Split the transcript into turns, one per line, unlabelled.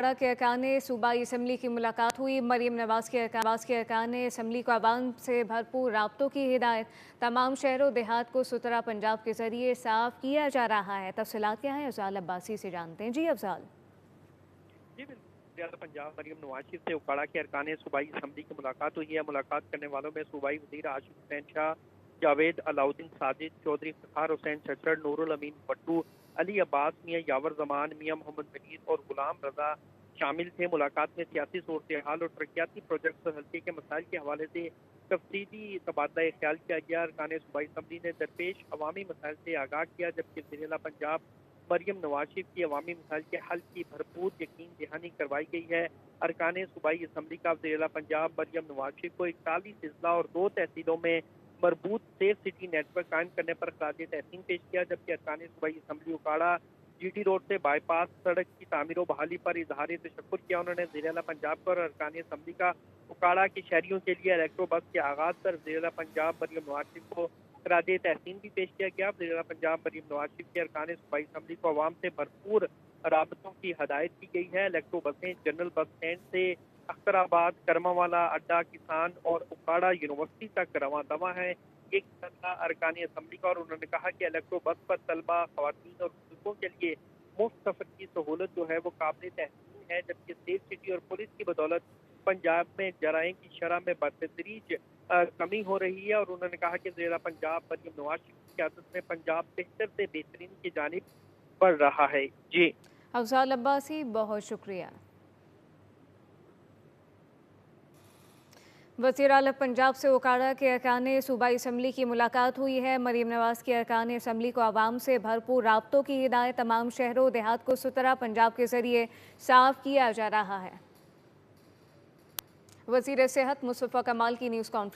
के अरकान सूबाई असम्बली की मुलाकात हुई। मरीम नवाज के अरकान असम्बली को आवाम से भरपूर राब्तों की हिदायत। तमाम शहरों देहात को सुतरा पंजाब के जरिए साफ किया जा रहा है। तफसीलात क्या है, अफजाल अब्बासी से जानते हैं। जी अफजाल।
जी बिल्कुल, पंजाब मरीम नवाज शरीफ से उकाड़ा के अरकान सूबाई असम्बली की मुलाकात हुई है। मुलाकात करने वालों में सूबाई वज़ीर आशिफ हुसैन शाह, जावेद अलाउद्दीन साजिद, चौधरी फ़खार हुसैन चच्चड़, नूरुल अमीन भट्टू, अली अब्बास, मियाँ यावर ज़मान, मियाँ मोहम्मद मनीर और गुलाम रजा शामिल थे। मुलाकात में सियासी सूरत हाल और तरक्याती प्रोजेक्ट्स और हल्के के मसाइल के हवाले से तफसीली तबादला ख्याल किया गया। अरकान सूबाई असम्बली ने दरपेश अवामी मसाइल से आगाह किया, जबकि वज़ीर पंजाब मरीम नवाज शरीफ की अवामी मसाइल के हल की भरपूर यकीन दहानी करवाई गई है। अरकान सूबाई असम्बली का वज़ीर पंजाब मरीम नवाज शरीफ को 41 अजला और 2 तहसीलों में मरबूत सेफ सिटी नेटवर्क कायम करने पर खराज तहसीन पेश किया, जबकि अरकान सूबाई असम्बली उकाड़ा GT रोड से बाईपास सड़क की तामीर व बहाली पर इजहार तशक्कुर किया। उन्होंने वज़ीर पंजाब को अरकान असम्बली का उकाड़ा के शहरियों के लिए इलेक्ट्रो बस के आगाज पर वज़ीर पंजाब मरीम नवाज शरीफ को खराज तहसीन भी पेश किया गया। वज़ीर पंजाब मरीम नवाज शरीफ के अरकान सूबाई असम्बली को अवाम से भरपूर राबतों की हदायत की गई है। इलेक्ट्रो बसें जनरल बस स्टैंड से अख्तराबाद, करमावाला अड्डा, किसान और उकाड़ा यूनिवर्सिटी तक रवां दवा है। एक अरकान असम्बली का, और उन्होंने कहा कि इलेक्ट्रो बस पर तलबा, खवातीन और बुजुर्गों के लिए मुफ्त सफर की सहूलत जो है वो काबिल तहसीन है, जबकि सेफ सिटी और पुलिस की बदौलत पंजाब में जराइम की शरह में बतदरीज कमी हो रही है। और उन्होंने कहा कि वज़ीर पंजाब मरीम नवाज शरीफ की क़यादत में पंजाब बेहतर से बेहतरीन की जानिब बढ़ रहा है। जी
अफजाल अब्बासी, बहुत शुक्रिया। वज़ीर आला पंजाब से उकाड़ा के अरकान सूबाई असम्बली की मुलाकात हुई है। मरीम नवाज के अरकान असम्बली को आवाम से भरपूर राब्तों की हिदायत। तमाम शहरों देहात को सुतरा पंजाब के जरिए साफ किया जा रहा है। वज़ीर सेहत मुस्तफ़ा कमाल की न्यूज़ कॉन्फ्रेंस